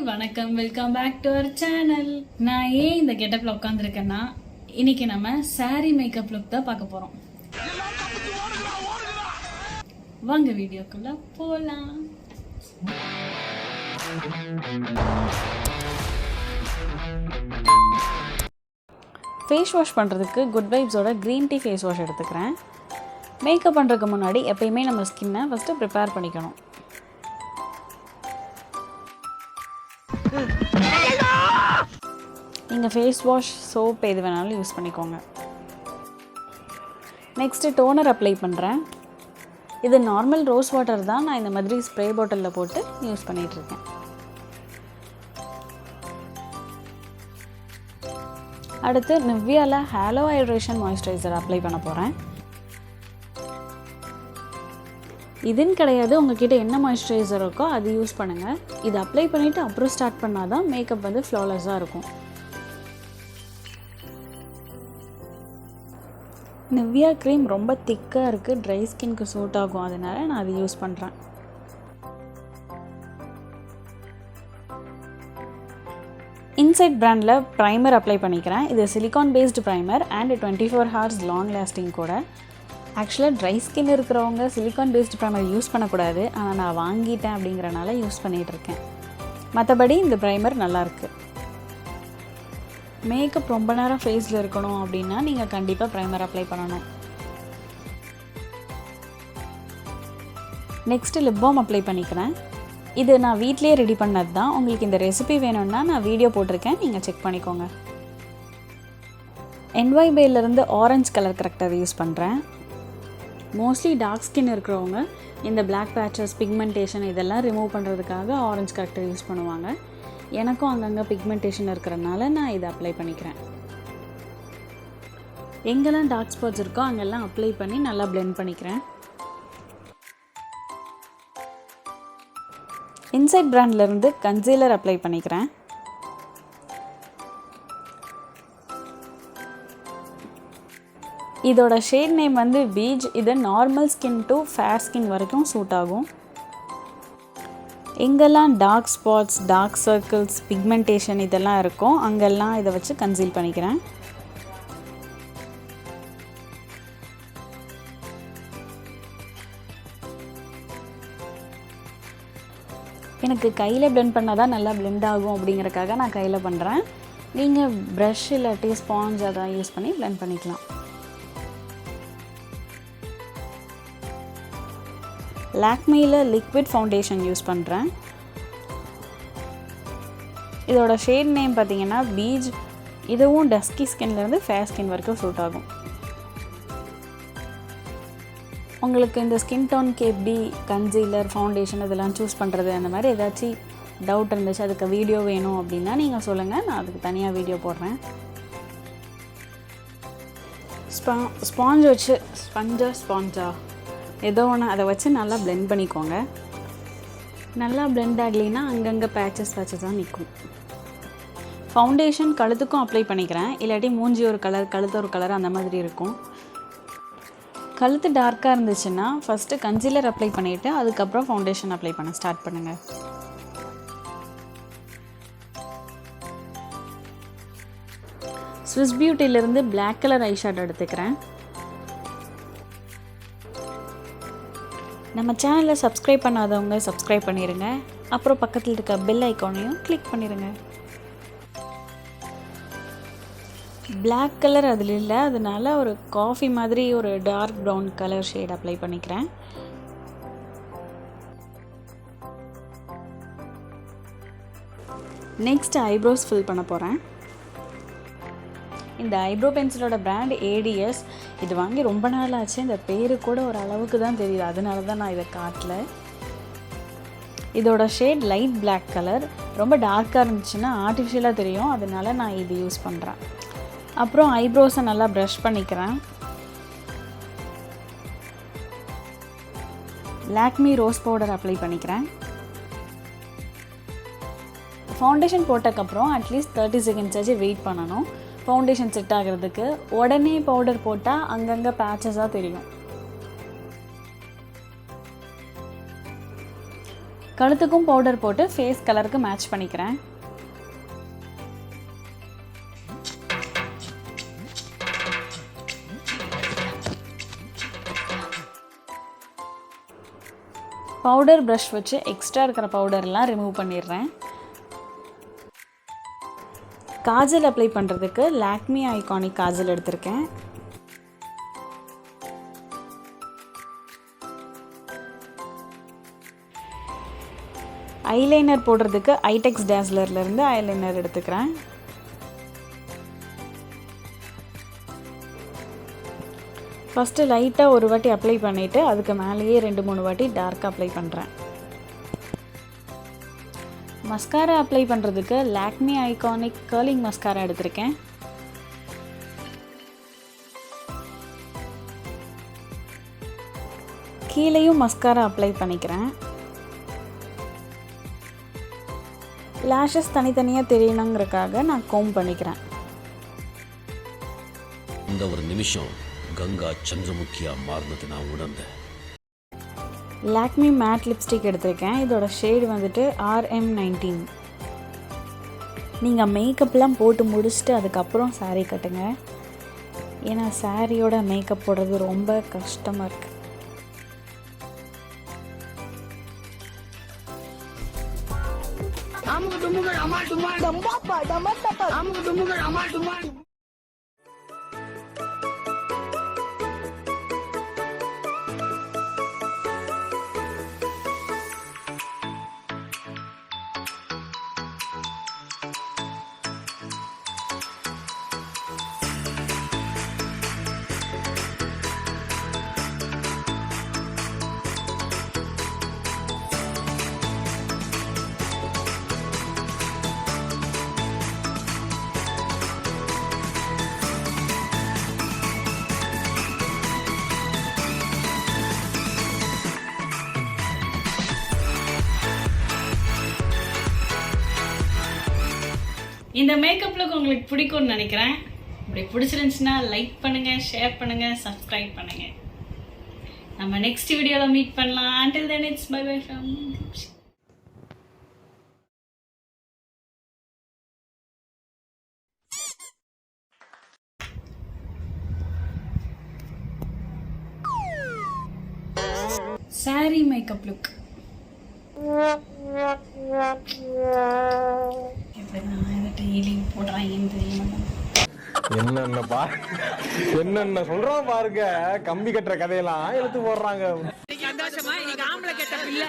வணக்கம், welcome back to our channel. நான் ஏன் இந்த கெட்டப்ல உட்காந்துருக்கேன்னா, இன்னைக்கு நம்ம saree மேக்கப் லுக் தான் பார்க்க போறோம். வாங்க வீடியோக்குள்ள போலாம். ஃபேஸ் வாஷ் பண்ணுறதுக்கு குட் வைப்ஸோட க்ரீன் டீ ஃபேஸ் வாஷ் எடுத்துக்கிறேன். மேக்கப் பண்ணுறதுக்கு முன்னாடி எப்பயுமே நம்ம ஸ்கின்னை ஃபஸ்ட்டு ப்ரிப்பேர் பண்ணிக்கணும். நீங்கள் ஃபேஸ் வாஷ், சோப் எது வேணாலும் யூஸ் பண்ணிக்கோங்க. நெக்ஸ்ட்டு டோனர் அப்ளை பண்ணுறேன். இது நார்மல் ரோஸ் வாட்டர் தான், நான் இந்த மாதிரி ஸ்ப்ரே பாட்டிலில் போட்டு யூஸ் பண்ணிகிட்ருக்கேன். அடுத்து நிவ்யாவில் ஹாலோ ஹைட்ரேஷன் மாய்ஸ்சரைசர் அப்ளை பண்ண போகிறேன். இதுன்னு கிடையாது, உங்ககிட்ட என்ன மாய்ஸ்சரைசர் இருக்கோ அது யூஸ் பண்ணுங்கள். இது அப்ளை பண்ணிவிட்டு அப்புறம் ஸ்டார்ட் பண்ணால் தான் மேக்கப் வந்து ஃப்ளாலெஸ்ஸாக இருக்கும். நிவ்யா க்ரீம் ரொம்ப திக்காக இருக்குது, ட்ரை ஸ்கின்க்கு சூட் ஆகும், அதனால் நான் அது யூஸ் பண்ணுறேன். இன்சைட் பிராண்டில் ப்ரைமர் அப்ளை பண்ணிக்கிறேன். இது silicone based primer and 24 hours long lasting கூட. ஆக்சுவலாக ட்ரை ஸ்கின் இருக்கிறவங்க சிலிகான் பேஸ்டு ப்ரைமர் யூஸ் பண்ணக்கூடாது, ஆனால் நான் வாங்கிட்டேன் அப்படிங்கிறனால யூஸ் பண்ணிகிட்ருக்கேன். மற்றபடி இந்த ப்ரைமர் நல்லாயிருக்கு. மேக்கப் ரொம்ப நேரம் ஃபேஸில் இருக்கணும் அப்படின்னா நீங்கள் கண்டிப்பாக ப்ரைமர் அப்ளை பண்ணணும். நெக்ஸ்ட்டு லிப் பாம் அப்ளை பண்ணிக்கிறேன். இது நான் வீட்டிலே ரெடி பண்ணது தான். உங்களுக்கு இந்த ரெசிபி வேணும்னா நான் வீடியோ போட்டிருக்கேன், நீங்கள் செக் பண்ணிக்கோங்க. Nybaeலேருந்து ஆரஞ்சு கலர் கரெக்டர் யூஸ் பண்ணுறேன். மோஸ்ட்லி டார்க் ஸ்கின் இருக்கிறவங்க இந்த பிளாக் பேச்சஸ், பிக்மெண்டேஷன் இதெல்லாம் ரிமூவ் பண்ணுறதுக்காக ஆரஞ்சு கரெக்டர் யூஸ் பண்ணுவாங்க. எனக்கும் அங்கங்கே பிக்மெண்டேஷன் இருக்கிறனால நான் இதை அப்ளை பண்ணிக்கிறேன். எங்கெல்லாம் டார்க் ஸ்பாட்ஸ் இருக்கோ அங்கெல்லாம் அப்ளை பண்ணி நல்லா பிளெண்ட் பண்ணிக்கிறேன். இன்சைட் பிராண்ட்லேருந்து கன்சீலர் அப்ளை பண்ணிக்கிறேன். இதோட ஷேட் நேம் வந்து பீச். இது normal skin to fair skin வரைக்கும் சூட் ஆகும். எங்கெல்லாம் dark spots, dark circles, pigmentation இதெல்லாம் இருக்கும் அங்கெல்லாம் இதை வச்சு கன்சீல் பண்ணிக்கிறேன். எனக்கு கையில் பிளெண்ட் பண்ணால் தான் நல்லா பிளெண்ட் ஆகும் அப்படிங்கிறக்காக நான் கையில் பண்ணுறேன். நீங்கள் ப்ரஷ் இல்லாட்டி ஸ்பாஞ்ச் அதான் யூஸ் பண்ணி பிளெண்ட் பண்ணிக்கலாம். லாக்மேயில் லிக்விட் ஃபவுண்டேஷன் யூஸ் பண்ணுறேன். இதோட ஷேட் நேம் பார்த்தீங்கன்னா பீச். இதுவும் டஸ்கி ஸ்கின்லேருந்து ஃபேர் ஸ்கின் வரைக்கும் சூட் ஆகும். உங்களுக்கு இந்த ஸ்கின் டோனுக்கு எப்படி கன்சீலர், ஃபவுண்டேஷன் இதெல்லாம் சூஸ் பண்ணுறது, அந்த மாதிரி ஏதாச்சும் டவுட் இருந்துச்சு, அதுக்கு வீடியோ வேணும் அப்படின்னா நீங்கள் சொல்லுங்கள், நான் அதுக்கு தனியாக வீடியோ போடுறேன். ஸ்பாஞ்ச் வச்சு ஸ்பாஞ்சா ஏதோ ஒன்று அதை வச்சு நல்லா பிளெண்ட் பண்ணிக்கோங்க. நல்லா பிளெண்ட் ஆகலைன்னா அங்கங்கே பேச்சஸாக நிற்கும். ஃபவுண்டேஷன் கழுத்துக்கும் அப்ளை பண்ணிக்கிறேன், இல்லாட்டி மூஞ்சி ஒரு கலர், கழுத்து ஒரு கலர் அந்த மாதிரி இருக்கும். கழுத்து டார்க்காக இருந்துச்சுன்னா ஃபஸ்ட்டு கன்சீலர் அப்ளை பண்ணிவிட்டு அதுக்கப்புறம் ஃபவுண்டேஷன் அப்ளை பண்ண ஸ்டார்ட் பண்ணுங்கள். ஸ்விஸ் பியூட்டிலேருந்து பிளாக் கலர் ஐஷேடோ எடுத்துக்கிறேன். நம்ம சேனலை சப்ஸ்கிரைப் பண்ணாதவங்க சப்ஸ்கிரைப் பண்ணிடுங்க. அப்புறம் பக்கத்தில் இருக்க பெல் ஐக்கானையும் கிளிக் பண்ணிடுங்க. பிளாக் கலர் அதில் இல்லை, அதனால ஒரு காஃபி மாதிரி ஒரு dark brown colour shade apply பண்ணிக்கிறேன். நெக்ஸ்ட் ஐப்ரோஸ் ஃபில் பண்ண போகிறேன். இந்த ஐப்ரோ பென்சிலோட பிராண்ட் ADS. இது வாங்கி ரொம்ப நாள் ஆச்சு, இந்த பேரு கூட ஒரு அளவுக்கு தான் தெரியுது, அதனால தான் நான் இதை காட்டல. இதோட ஷேட் லைட் பிளாக் கலர். ரொம்ப டார்க்காக இருந்துச்சுன்னா ஆர்டிஃபிஷியலாக தெரியும், அதனால நான் இது யூஸ் பண்ணுறேன். அப்புறம் ஐப்ரோஸை நல்லா ப்ரஷ் பண்ணிக்கிறேன். லாக்மி ரோஸ் பவுடர் அப்ளை பண்ணிக்கிறேன். ஃபவுண்டேஷன் போட்டதுக்கப்புறம் அட்லீஸ்ட் 30 seconds ஆச்சு வெயிட் பண்ணணும் ஃபவுண்டேஷன் செட் ஆகிறதுக்கு. உடனே பவுடர் போட்டால் அங்கங்கே பேச்சஸாக தெரியும். கழுத்துக்கும் பவுடர் போட்டு ஃபேஸ் கலருக்கு மேட்ச் பண்ணிக்கிறேன். பவுடர் ப்ரஷ் வச்சு எக்ஸ்ட்ரா இருக்கிற பவுடர்லாம் ரிமூவ் பண்ணிடுறேன். காஜல் அப்ளை பண்ணுறதுக்கு லாக்மி ஐகானிக் காஜல் எடுத்திருக்கேன். ஐலைனர் போடுறதுக்கு ஐடெக்ஸ் டேஸ்லர்லேருந்து ஐலைனர் எடுத்துக்கிறேன். ஃபஸ்ட்டு லைட்டாக ஒரு வாட்டி அப்ளை பண்ணிவிட்டு அதுக்கு மேலேயே 2-3 வாட்டி டார்க்காக அப்ளை பண்ணுறேன். மஸ்காரா அப்ளை பண்ணுறதுக்கு லாக்மி ஐகானிக் கர்லிங் மஸ்காரா எடுத்திருக்கேன். கீழேயும் மஸ்காரா அப்ளை பண்ணிக்கிறேன். லேஷஸ் தனித்தனியாக தெரியணுங்கிறதுக்காக நான் கோம் பண்ணிக்கிறேன். இந்த ஒரு நிமிஷம் கங்கா சந்திரமுகியா மாறினது நான் உணர்ந்தேன். லாக்மி மேட் லிப்ஸ்டிக் எடுத்திருக்கேன். இதோட ஷேடு வந்துட்டு RM19. நீங்கள் மேக்கப்லாம் போட்டு முடிச்சுட்டு அதுக்கப்புறம் சாரீ கட்டுங்க. ஏன்னா சாரியோட மேக்கப் போடுறது ரொம்ப கஷ்டமாக இருக்குது. இந்த மேக்கப் லுக் உங்களுக்கு பிடிக்கும்னு நினைக்கிறேன். இப்படி பிடிச்சிருந்துச்சுன்னா லைக் பண்ணுங்கள், ஷேர் பண்ணுங்கள், சப்ஸ்கிரைப் பண்ணுங்கள். நம்ம நெக்ஸ்ட் வீடியோவில் மீட் பண்ணலாம். until then it's bye bye from deepshi. saree makeup look. என்னென்ன சொல்றோம் பாருங்க. கம்பி கட்டுற கதையெல்லாம் எடுத்து போடுறாங்க. சந்தோஷமா இன்னைக்கு ஆம்பளை கெட்ட பிள்ளை.